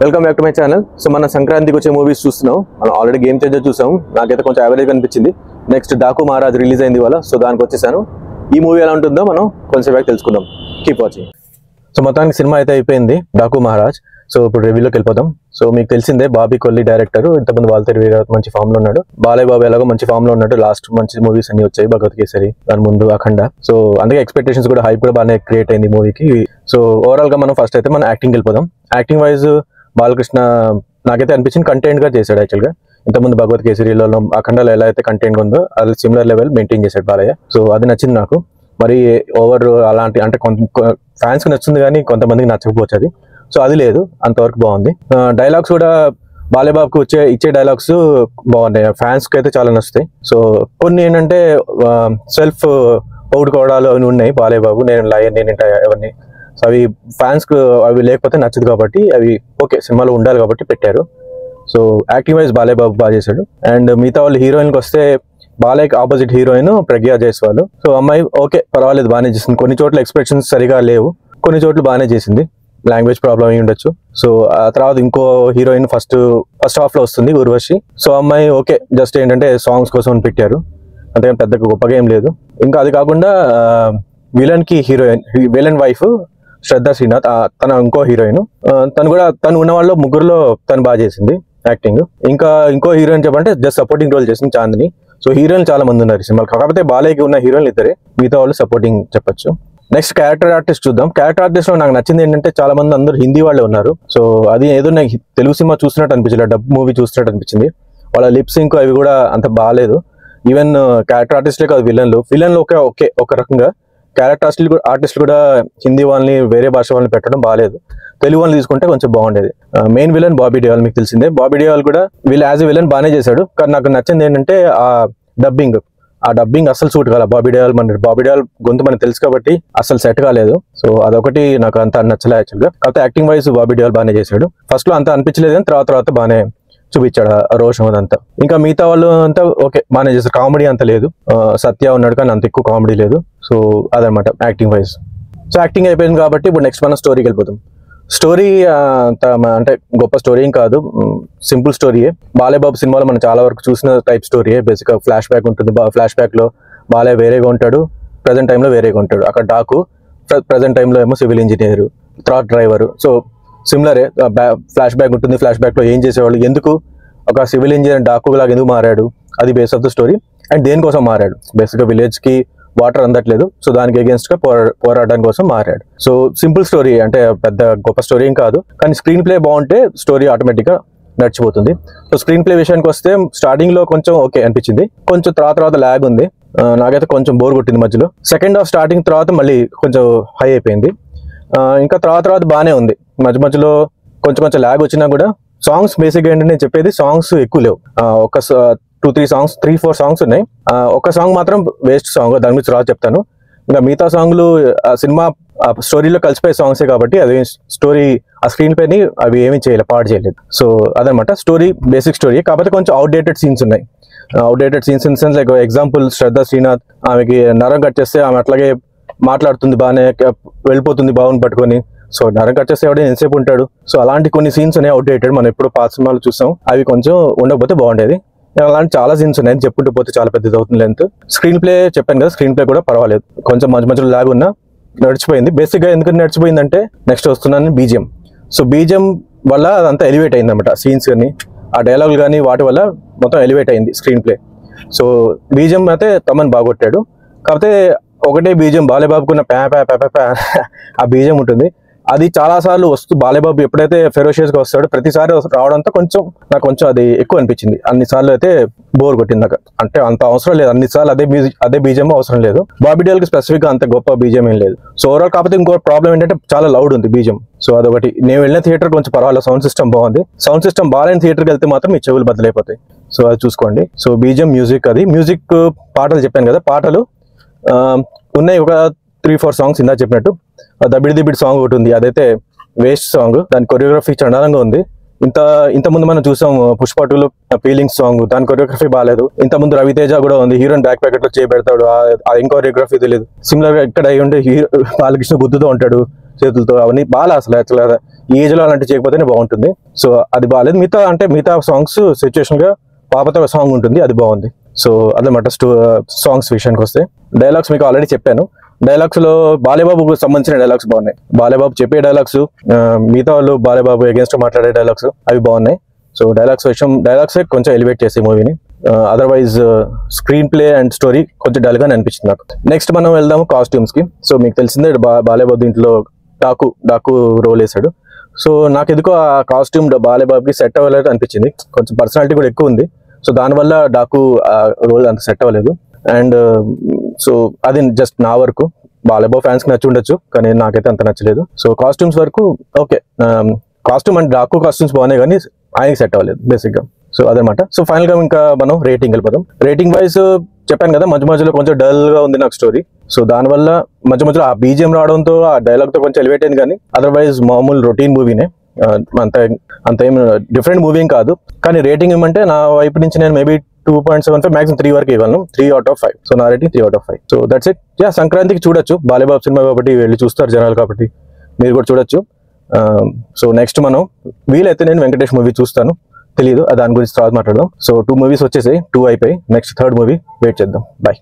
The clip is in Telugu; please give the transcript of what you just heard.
Welcome back to my channel. So మన సంక్రాంతికి వచ్చే మూవీస్ చూస్తున్నాం. మనం ఆల్రెడీ గేమ్ చేంజర్ చూసాం, నాకైతే కొంచెం యావరేజ్ అనిపించింది. నెక్స్ట్ డాకు మహారాజ్ రిలీజ్ అయింది ఇవాళ, సో దానికి వచ్చేసాను. ఈ మూవీ ఎలా ఉంటుందో మనం కొంచెం బ్యాక్ తెలుసుకుందాం. Keep watching. సో మొత్తానికి సినిమా అయితే అయిపోయింది, డాకు మహారాజ్. సో ఇప్పుడు రివ్యూలోకి వెళ్ళిపోదాం. సో మీకు తెలిసిందే, బాబీ కొల్లి డైరెక్టర్. ఇంతకుముందు వాల్తేరు వీరరాఘవ్ మంచి ఫామ్ లో ఉన్నాడు, బాలయ్య బాబు ఎలాగో మంచి ఫామ్ లో ఉన్నాడు. లాస్ట్ మంచి మూవీస్ అన్ని వచ్చాయి, భగవత్ కేసరి, దాని ముందు అఖండ. సో అందుకే ఎక్స్పెక్టేషన్స్ కూడా, హైప్ కూడా బాగానే క్రియేట్ అయింది మూవీకి. సో ఓవరాల్ గా మనం ఫస్ట్ అయితే మన యాక్టింగ్ వెళ్ళిపోదాం. యాక్టింగ్ వైజ్ బాలకృష్ణ నాకైతే అనిపించింది కంటెంట్ గా చేశాడు. యాక్చువల్ గా ఇంతకుముందు భగవత్ కేసరిలో, అఖండలో ఎలా అయితే కంటెంట్ ఉందో అది సిమిలర్ లెవెల్ మెయింటైన్ చేశాడు బాలయ్య. సో అది నచ్చింది నాకు. మరి ఓవర్ అలాంటి అంటే ఫ్యాన్స్ కి నచ్చింది కానీ కొంతమందికి నచ్చకపోవచ్చు అది. సో అది లేదు, అంతవరకు బాగుంది. డైలాగ్స్ కూడా బాలయ్య బాబుకి ఇచ్చే డైలాగ్స్ బాగున్నాయి, ఫ్యాన్స్ కి అయితే చాలా నచ్చుతాయి. సో కొన్ని ఏంటంటే సెల్ఫ్ పొగుడుకోవడాలు అవి ఉన్నాయి. బాలయ్య బాబు నేను లయన్ నేనేంట అవన్నీ, సో అవి ఫ్యాన్స్ కు అవి లేకపోతే నచ్చదు కాబట్టి అవి ఓకే సినిమాలో ఉండాలి కాబట్టి పెట్టారు. So acting wise Balayya Babu బాగా చేశాడు. అండ్ మిగతా వాళ్ళు హీరోయిన్కి వస్తే, బాలయ్యకి ఆపోజిట్ హీరోయిన్ ప్రజ్ఞా జైస్వాల్. సో అమ్మాయి ఓకే పర్వాలేదు, బాగానే చేసింది. కొన్ని చోట్ల ఎక్స్ప్రెషన్స్ సరిగా లేవు, కొన్ని చోట్ల బాగానే చేసింది. లాంగ్వేజ్ ప్రాబ్లం అయి ఉండొచ్చు. సో ఆ తర్వాత ఇంకో హీరోయిన్ ఫస్ట్ హాఫ్ లో వస్తుంది, ఉర్వశి. సో అమ్మాయి ఓకే, జస్ట్ ఏంటంటే సాంగ్స్ కోసం పెట్టారు, అంతేగాని పెద్ద గొప్పగా ఏం లేదు. ఇంకా అది కాకుండా విలన్ కి హీరోయిన్, విలన్ వైఫ్ శ్రద్ధా శ్రీనాథ్, తన ఇంకో హీరోయిన్. తను ఉన్న వాళ్ళు ముగ్గురులో తను బాగా చేసింది యాక్టింగ్. ఇంకా ఇంకో హీరోయిన్ చెప్పంటే జస్ట్ సపోర్టింగ్ రోల్ చేసింది, చాందిని. సో హీరోయిన్ చాలా మంది ఉన్నారు సినిమాలు, కాకపోతే బాలయ్యకి ఉన్న హీరోయిన్లు ఇద్దరే, మిగతా వాళ్ళు సపోర్టింగ్ చెప్పొచ్చు. నెక్స్ట్ క్యారెక్టర్ ఆర్టిస్ట్ చూద్దాం. క్యారెక్టర్ ఆర్టిస్ట్ లో నాకు నచ్చింది ఏంటంటే, చాలా మంది అందరూ హిందీ వాళ్ళే ఉన్నారు. సో అది ఏదో నాకు తెలుగు సినిమా చూసినట్టు అనిపించింది, డబ్ మూవీ చూసినట్టు అనిపించింది. వాళ్ళ లిప్ సింక్ అవి కూడా అంత బాగాలేదు. ఈవెన్ క్యారెక్టర్ ఆర్టిస్ట్లే కాదు, విలన్లు ఒక రకంగా. క్యారెక్టర్ ఆర్టిస్ట్ కూడా హిందీ వాళ్ళని, వేరే భాష వాళ్ళని పెట్టడం బాగాలేదు. తెలుగు వాళ్ళని తీసుకుంటే కొంచెం బాగుండేది. మెయిన్ విలన్ బాబీ డియోల్, మీకు తెలిసిందే. బాబీ డియోల్ కూడా వీళ్ళు యాజ్ ఎ విలన్ బాగానే చేశాడు, కానీ నాకు నచ్చింది ఏంటంటే ఆ డబ్బింగ్ అసలు సూట్ కాల. బాబీ డియోల్ గొంతు మనకు తెలుసు కాబట్టి అసలు సెట్ కాలేదు. సో అదొకటి నాకు అంత నచ్చలే యాక్చువల్గా. కాకపోతే యాక్టింగ్ వైజ్ బాబీ డియోల్ బాగానే చేశాడు. ఫస్ట్ లో అంత అనిపించలేదు, కానీ తర్వాత బాగానే చూపించాడు ఆ రోషం అదంతా. ఇంకా మిగతా వాళ్ళు అంతా ఓకే బాగానే చేశారు. కామెడీ అంత లేదు, సత్య ఉన్నాడు కానీ అంత ఎక్కువ కామెడీ లేదు. సో అదనమాట యాక్టింగ్ వైజ్. సో యాక్టింగ్ అయిపోయింది కాబట్టి ఇప్పుడు నెక్స్ట్ మనం స్టోరీకి వెళ్ళిపోతాం. స్టోరీ అంటే గొప్ప స్టోరీ ఏం కాదు, సింపుల్ స్టోరీయే. బాలయ్య బాబు సినిమాలో మనం చాలా వరకు చూసిన టైప్ స్టోరీయే. బేసిక్గా ఫ్లాష్ బ్యాక్ ఉంటుంది. ఫ్లాష్ బ్యాక్ లో బాలయ్య వేరేగా ఉంటాడు, ప్రజెంట్ టైంలో వేరేగా ఉంటాడు. అక్కడ డాకు, ప్రజెంట్ టైంలో ఏమో civil engineer, truck driver. So సిమిలరే. ఫ్లాష్ బ్యాక్ ఉంటుంది, ఫ్లాష్ బ్యాక్ లో ఏం చేసేవాళ్ళు, ఎందుకు ఒక సివిల్ ఇంజనీర్ డాకు లాగా ఎందుకు మారాడు, అది base of the story. And దేనికోసం మారాడు, బేసిక్గా విలేజ్ కి వాటర్ అందట్లేదు, సో దానికి అగేన్స్ట్ గా పోరాడడానికి కోసం మారాడు. సో సింపుల్ స్టోరీ, అంటే పెద్ద గొప్ప స్టోరీ ఏం కాదు, కానీ స్క్రీన్ ప్లే బాగుంటే స్టోరీ ఆటోమేటిక్ గా నడిచిపోతుంది. సో స్క్రీన్ ప్లే విషయానికి వస్తే స్టార్టింగ్ లో కొంచెం ఓకే అనిపించింది, కొంచెం తర్వాత ల్యాగ్ ఉంది. నాకైతే కొంచెం బోర్ కొట్టింది మధ్యలో. సెకండ్ హాఫ్ స్టార్టింగ్ తర్వాత మళ్ళీ కొంచెం హై అయిపోయింది. ఇంకా తర్వాత బాగానే ఉంది. మధ్యలో కొంచెం ల్యాగ్ వచ్చినా కూడా సాంగ్స్ బేసిక్గా ఏంటంటే నేను చెప్పేది, సాంగ్స్ ఎక్కువ లేవు. ఒక 3-4 సాంగ్స్ ఉన్నాయి. ఒక సాంగ్ మాత్రం వేస్ట్ సాంగ్, దాని గురించి తర్వాత చెప్తాను. ఇంకా మిగతా సాంగ్లు సినిమా స్టోరీలో కలిసిపోయే సాంగ్సే కాబట్టి అది స్టోరీ ఆ స్క్రీన్ పైన అవి ఏమీ పాడు చేయలేదు. సో అదనమాట స్టోరీ, బేసిక్ స్టోరీ. కాకపోతే కొంచెం అవుట్డేటెడ్ సీన్స్ ఉన్నాయి. Outdated scenes in sense like example Shraddha Srinath, ఆమెకి నరం కట్ చేస్తే ఆమె అట్లాగే మాట్లాడుతుంది, బాగానే వెళ్ళిపోతుంది బాగుని పట్టుకొని. సో నరం కట్ చేస్తే ఎవడో ఎంతసేపు ఉంటాడు. సో అలాంటి కొన్ని సీన్స్ ఉన్నాయి అవుట్డేటెడ్, మనం ఎప్పుడు పాత సినిమాలు చూసాం, అవి కొంచెం ఉండకపోతే బాగుండేది. అలాంటి చాలా సీన్స్ ఉన్నాయి, చెప్పుకుంటూ పోతే చాలా పెద్దది అవుతుంది లెంత్. స్క్రీన్ ప్లే చెప్పాను కదా, స్క్రీన్ ప్లే కూడా పర్వాలేదు, కొంచెం మధ్యలో లాగ్ ఉన్నా నడిచిపోయింది. బేసిక్ గా ఎందుకు నడిచిపోయిందంటే, నెక్స్ట్ వస్తున్నాను బీజిఎం. సో బీజిఎం వల్ల అదంతా ఎలివేట్ అయింది అనమాట. సీన్స్ కానీ ఆ డైలాగులు కానీ వాటి వల్ల మొత్తం ఎలివేట్ అయింది స్క్రీన్ ప్లే. సో బీజిఎం అయితే తమన్ బాగొట్టాడు. కాకపోతే ఒకటే బీజిఎం, బాలయ్య బాబుకున్న ప్యా ఆ బీజిఎం ఉంటుంది. అది చాలా సార్లు బాలయ్య బాబు ఎప్పుడైతే ఫెరోషియస్ గా వస్తాడో ప్రతిసారి రావడంతో నాకు కొంచెం అది ఎక్కువ అనిపించింది. అన్నిసార్లు అయితే బోర్ కొట్టింది నాకు. అంటే అంత అవసరం లేదు, అన్నిసార్లు అదే బీజిఎం అవసరం లేదు. బాబీ డియోల్ కి స్పెసిఫిక్ గా అంత గొప్ప బీజిఎం ఏం లేదు. సో ఓవరాల్ కాకపోతే ఇంకో ప్రాబ్లం ఏంటంటే చాలా లౌడ్ ఉంది బీజిఎం. సో అదొకటి. నేను వెళ్ళిన థియేటర్ కొంచెం పర్వాలేదు, సౌండ్ సిస్టమ్ బాగుంది. సౌండ్ సిస్టమ్ బాగాలేని థియేటర్కి వెళ్తే మాత్రం మీ చెవులు బద్దలైపోతాయి. సో అది చూసుకోండి. సో బీజిఎం, మ్యూజిక్, అది మ్యూజిక్ పాటలు చెప్పాను కదా, పాటలు ఉన్నాయి ఒక 3-4 సాంగ్స్. ఇందా చెప్పినట్టు దబిడి సాంగ్ ఒకటి ఉంది, అదైతే వేస్ట్ సాంగ్. దాని కొరియోగ్రఫీ చండాలంగా ఉంది. ఇంతకుముందు మనం చూసాం పుష్ప 2లో ఫీలింగ్స్ సాంగ్, దాని కొరియోగ్రఫీ బాగాలేదు. ఇంతకుముందు రవితేజ కూడా ఉంది, హీరోయిన్ బ్యాక్ ప్యాకెట్ లో చేపెడతాడు, అది ఇంకో కొరియోగ్రఫీ తెలియదు. సిమిలర్ గా ఇక్కడ అయ్యి ఉంటే బాలకృష్ణ గుద్దుతో ఉంటాడు చేతులతో, అవన్నీ బాగా అసలు యాక్చువల్గా ఈ ఏజ్ లో అలాంటి చేయకపోతేనే బాగుంటుంది. సో అది బాగాలేదు. మిగతా సాంగ్స్ సిచ్యువేషన్ గా పాపతో సాంగ్ ఉంటుంది, అది బాగుంది. సో అదనమాట సాంగ్స్ విషయానికి వస్తే. డైలాగ్స్ మీకు ఆల్రెడీ చెప్పాను. డైలాగ్స్ లో బాలేబాబుకు సంబంధించిన డైలాగ్స్ బాగున్నాయి. బాలేబాబు చెప్పే డైలాగ్స్, మిగతా వాళ్ళు బాలేబాబు అగేన్స్ట్ మాట్లాడే డైలాగ్స్ అవి బాగున్నాయి. సో డైలాగ్స్ కొంచెం ఎలివేట్ చేసే మూవీని. Otherwise screen play and story కొంచెం డల్ గానే అనిపించింది నాకు. నెక్స్ట్ మనం వెళ్దాము కాస్ట్యూమ్స్ కి. సో మీకు తెలిసిందే బాలేబాబు దీంట్లో డాకు రోల్ వేసాడు. సో నాకు ఎందుకో ఆ కాస్ట్యూమ్ బాలేబాబుకి సెట్ అవ్వలేదు అనిపించింది. కొంచెం పర్సనాలిటీ కూడా ఎక్కువ ఉంది. సో దానివల్ల డాకు రోల్ అంత సెట్ అవ్వలేదు. అండ్ సో అది జస్ట్ నా వరకు. బాలేబాబు ఫ్యాన్స్ కి నచ్చి ఉండొచ్చు, కానీ నాకైతే అంత నచ్చలేదు. సో కాస్ట్యూమ్స్ వరకు okay. Costume and Daaku costumes బాగున్నాయి, కానీ ఆయనకి సెట్ అవ్వలేదు బేసిక్ గా. సో అదనమాట. సో ఫైనల్ గా ఇంకా మనం రేటింగ్ వెళ్ళిపోదాం. రేటింగ్ వైజ్ చెప్పాను కదా, మధ్యలో కొంచెం డల్ గా ఉంది నాకు స్టోరీ. సో దానివల్ల మధ్యలో ఆ బీజిఎం రావడంతో, ఆ డైలాగ్ తో కొంచెం ఎలివేట్ అయింది. కానీ అదర్వైజ్ మామూలు రొటీన్ మూవీనే. అంత ఏం డిఫరెంట్ మూవీ ఏం కాదు. కానీ రేటింగ్ ఇవ్వమంటే నా వైపు నుంచి నేను మేబీ 2.75 మాక్సిమం 3 వరకు ఇవ్వను. 3/5. సో నా రేటింగ్ 3/5. So that's it. సంక్రాంతికి చూడొచ్చు బాలేబాబు సినిమా కాబట్టి, వెళ్ళి చూస్తారు జనాలు కాబట్టి మీరు కూడా చూడొచ్చు. సో నెక్స్ట్ మనం వీలైతే నేను వెంకటేష్ మూవీ చూస్తాను, తెలియదు, దాని గురించి తర్వాత మాట్లాడదాం. సో 2 మూవీస్ వచ్చేసాయి, 2 అయిపోయి. నెక్స్ట్ 3rd మూవీ వెయిట్ చేద్దాం. బాయ్.